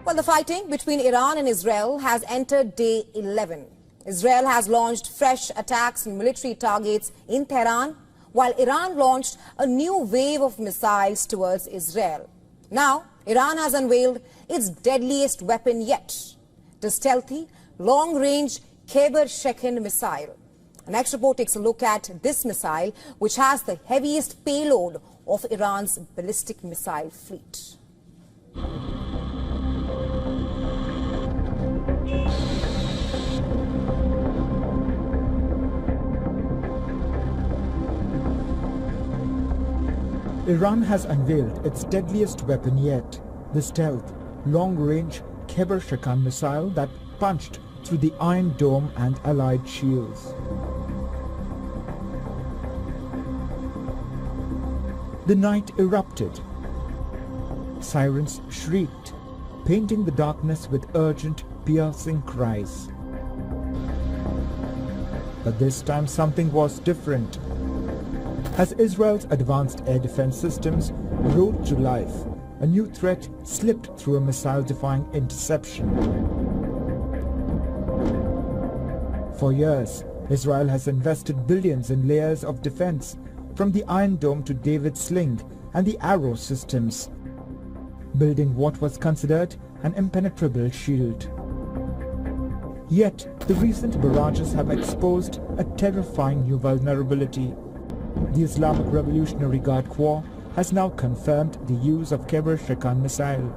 Well, the fighting between Iran and Israel has entered day 11. Israel has launched fresh attacks on military targets in Tehran, while Iran launched a new wave of missiles towards Israel. Now, Iran has unveiled its deadliest weapon yet, the stealthy, long-range Kheibar Shekan missile. Our next report takes a look at this missile, which has the heaviest payload of Iran's ballistic missile fleet. Iran has unveiled its deadliest weapon yet, the stealth, long-range Kheibar Shekan missile that punched through the Iron Dome and allied shields. The night erupted. Sirens shrieked, painting the darkness with urgent, piercing cries. But this time something was different. As Israel's advanced air defense systems roared to life, a new threat slipped through a missile-defying interception. For years, Israel has invested billions in layers of defense, from the Iron Dome to David's Sling and the Arrow systems, building what was considered an impenetrable shield. Yet, the recent barrages have exposed a terrifying new vulnerability. The Islamic Revolutionary Guard Corps has now confirmed the use of Kheibar Shekan missile.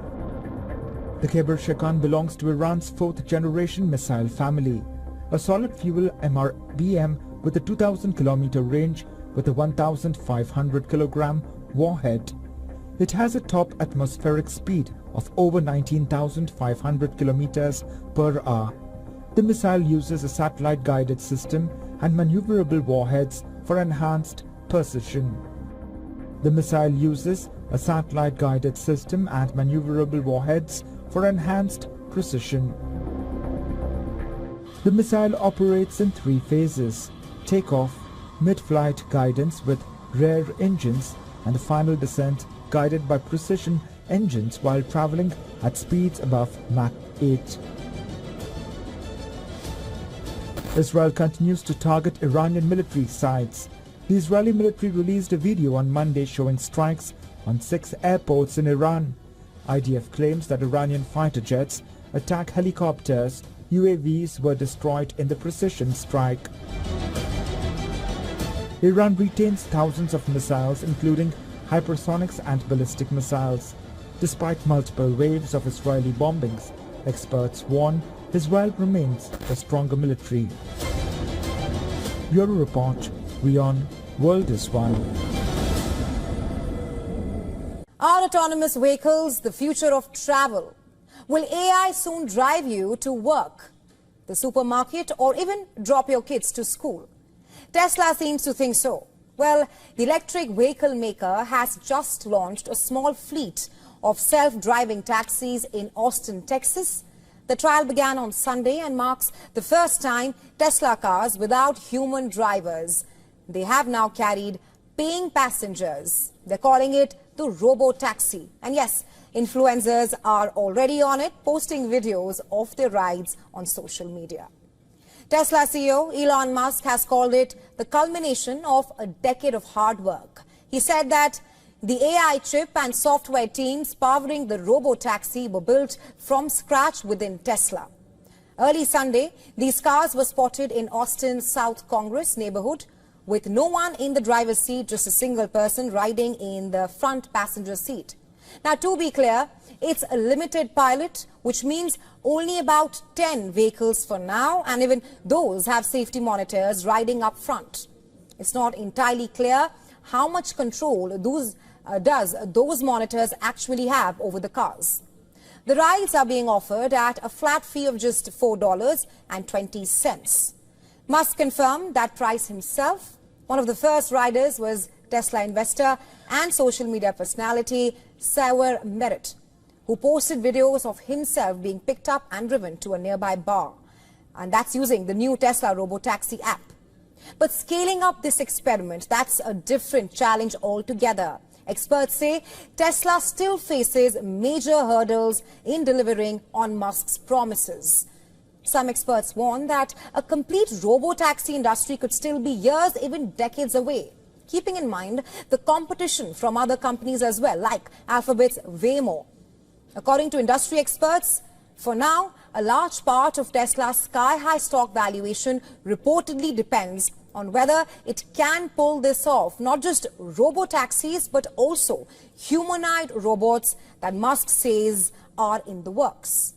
The Kheibar Shekan belongs to Iran's fourth-generation missile family, a solid-fuel MRBM with a 2,000-kilometer range with a 1,500-kilogram warhead. It has a top atmospheric speed of over 19,500 kilometers per hour. The missile uses a satellite-guided system and maneuverable warheads for enhanced precision. The missile uses a satellite-guided system and maneuverable warheads for enhanced precision. The missile operates in 3 phases: takeoff, mid-flight guidance with rear engines, and the final descent guided by precision engines while traveling at speeds above Mach 8. Israel continues to target Iranian military sites. The Israeli military released a video on Monday showing strikes on 6 airports in Iran. IDF claims that Iranian fighter jets, attack helicopters, UAVs were destroyed in the precision strike. Iran retains thousands of missiles, including hypersonics and ballistic missiles. Despite multiple waves of Israeli bombings, experts warn Israel remains a stronger military. Bureau Report, WION World is One. Are autonomous vehicles the future of travel? Will AI soon drive you to work, the supermarket, or even drop your kids to school? Tesla seems to think so. Well, the electric vehicle maker has just launched a small fleet of self-driving taxis in Austin, Texas. The trial began on Sunday and marks the first time Tesla cars without human drivers. They have now carried paying passengers. They're calling it the robo-taxi. And yes, influencers are already on it, posting videos of their rides on social media. Tesla CEO Elon Musk has called it the culmination of a decade of hard work. He said that the AI chip and software teams powering the robo-taxi were built from scratch within Tesla. Early Sunday, these cars were spotted in Austin's South Congress neighborhood with no one in the driver's seat, just a single person riding in the front passenger seat. Now, to be clear, it's a limited pilot, which means only about 10 vehicles for now, and even those have safety monitors riding up front. It's not entirely clear how much control those monitors actually have over the cars. The rides are being offered at a flat fee of just $4.20. Musk confirmed that price himself. One of the first riders was Tesla investor and social media personality Kheibar Shekan, who posted videos of himself being picked up and driven to a nearby bar. And that's using the new Tesla robotaxi app. But scaling up this experiment, that's a different challenge altogether. Experts say Tesla still faces major hurdles in delivering on Musk's promises. Some experts warn that a complete robo-taxi industry could still be years, even decades away, keeping in mind the competition from other companies as well, like Alphabet's Waymo. According to industry experts, for now, a large part of Tesla's sky-high stock valuation reportedly depends on whether it can pull this off, not just robo-taxis, but also humanoid robots that Musk says are in the works.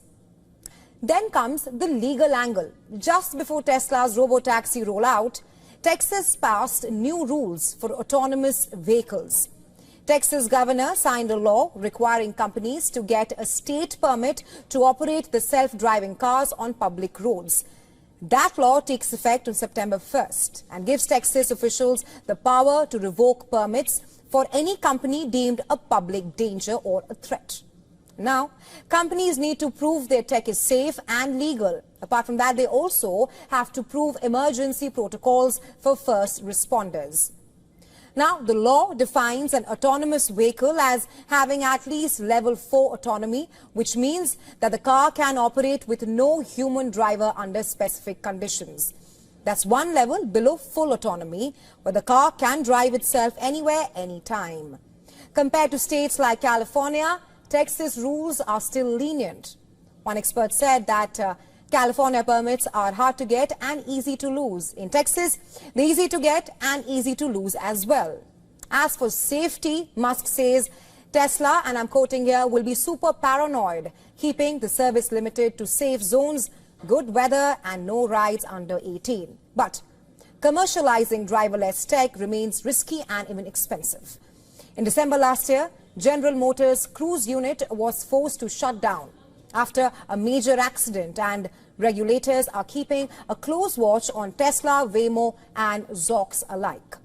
Then comes the legal angle. Just before Tesla's robo-taxi rollout, Texas passed new rules for autonomous vehicles. Texas governor signed a law requiring companies to get a state permit to operate the self-driving cars on public roads. That law takes effect on September 1st and gives Texas officials the power to revoke permits for any company deemed a public danger or a threat. Now, companies need to prove their tech is safe and legal. Apart from that, they also have to prove emergency protocols for first responders. Now, the law defines an autonomous vehicle as having at least level 4 autonomy, which means that the car can operate with no human driver under specific conditions. That's one level below full autonomy, where the car can drive itself anywhere, anytime. Compared to states like California, Texas rules are still lenient. One expert said that California permits are hard to get and easy to lose. In Texas, they're easy to get and easy to lose as well. As for safety, Musk says Tesla, and I'm quoting here, will be super paranoid, keeping the service limited to safe zones, good weather and no rides under 18. But commercializing driverless tech remains risky and even expensive. In December last year, General Motors' Cruise unit was forced to shut down after a major accident, and regulators are keeping a close watch on Tesla, Waymo and Zoox alike.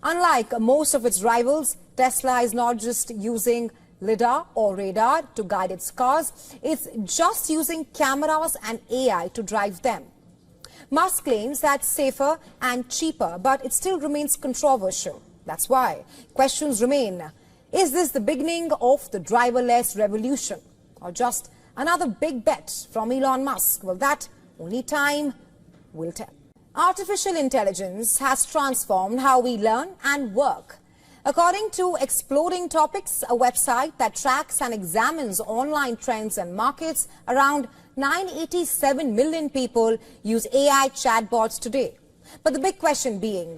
Unlike most of its rivals, Tesla is not just using LiDAR or radar to guide its cars, it's just using cameras and AI to drive them. Musk claims that's safer and cheaper, but it still remains controversial. That's why questions remain. Is this the beginning of the driverless revolution, or just another big bet from Elon Musk? Well, that only time will tell. Artificial intelligence has transformed how we learn and work. According to Exploding Topics, a website that tracks and examines online trends and markets, around 987 million people use AI chatbots today. But the big question being,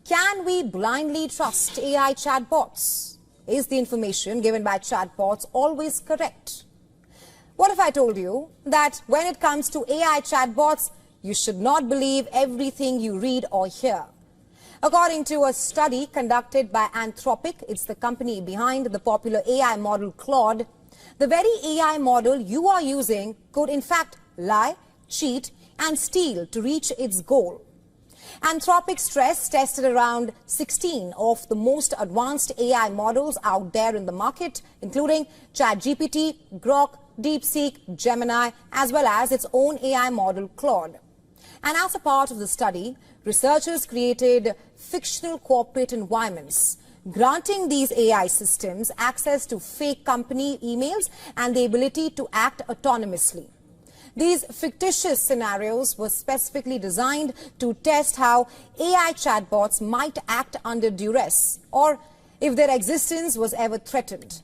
can we blindly trust AI chatbots? Is the information given by chatbots always correct? What if I told you that when it comes to AI chatbots, you should not believe everything you read or hear? According to a study conducted by Anthropic, it's the company behind the popular AI model Claude, the very AI model you are using could in fact lie, cheat and steal to reach its goal. Anthropic stress tested around 16 of the most advanced AI models out there in the market, including ChatGPT, Grok, DeepSeek, Gemini, as well as its own AI model Claude. And as a part of the study, researchers created fictional corporate environments, granting these AI systems access to fake company emails and the ability to act autonomously. These fictitious scenarios were specifically designed to test how AI chatbots might act under duress or if their existence was ever threatened.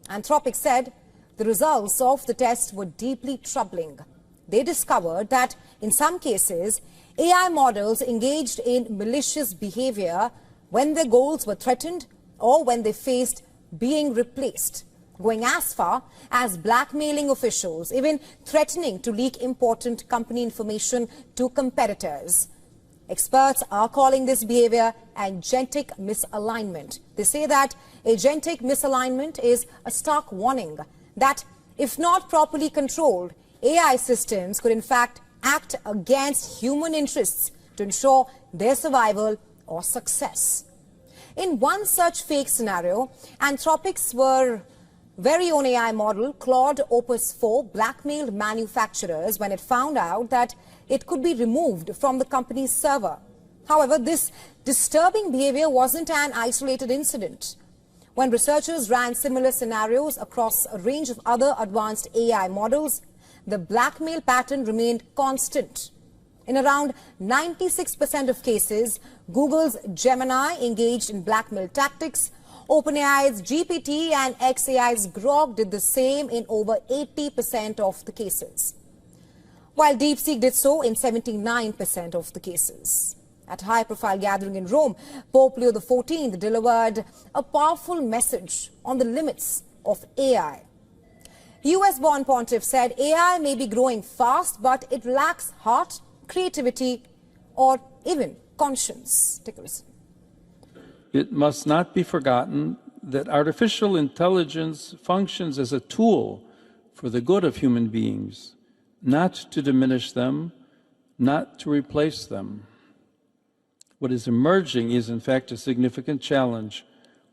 Anthropic said the results of the test were deeply troubling. They discovered that in some cases, AI models engaged in malicious behavior when their goals were threatened or when they faced being replaced, going as far as blackmailing officials, even threatening to leak important company information to competitors. Experts are calling this behavior agentic misalignment. They say that agentic misalignment is a stark warning that if not properly controlled, AI systems could in fact act against human interests to ensure their survival or success. In one such fake scenario, Anthropic's very own AI model, Claude Opus 4, blackmailed manufacturers when it found out that it could be removed from the company's server. However, this disturbing behavior wasn't an isolated incident. When researchers ran similar scenarios across a range of other advanced AI models, the blackmail pattern remained constant. In around 96% of cases, Google's Gemini engaged in blackmail tactics. OpenAI's GPT and xAI's Grok did the same in over 80% of the cases, while DeepSeek did so in 79% of the cases. At a high-profile gathering in Rome, Pope Leo XIV delivered a powerful message on the limits of AI. US-born pontiff said AI may be growing fast, but it lacks heart, creativity, or even conscience. Take a listen. It must not be forgotten that artificial intelligence functions as a tool for the good of human beings, not to diminish them, not to replace them. What is emerging is, in fact, a significant challenge,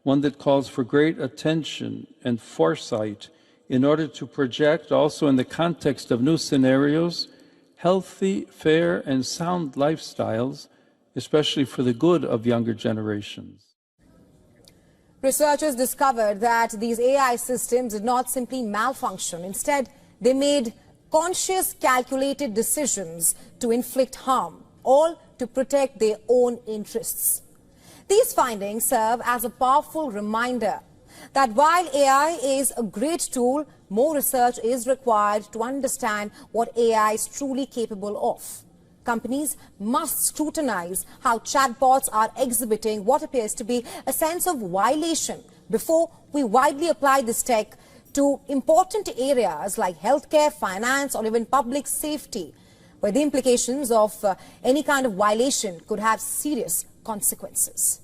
one that calls for great attention and foresight in order to project, also in the context of new scenarios, healthy, fair, and sound lifestyles, especially for the good of younger generations. Researchers discovered that these AI systems did not simply malfunction. Instead, they made conscious, calculated decisions to inflict harm, all to protect their own interests. These findings serve as a powerful reminder that while AI is a great tool, more research is required to understand what AI is truly capable of. Companies must scrutinize how chatbots are exhibiting what appears to be a sense of violation before we widely apply this tech to important areas like healthcare, finance, or even public safety, where the implications of any kind of violation could have serious consequences.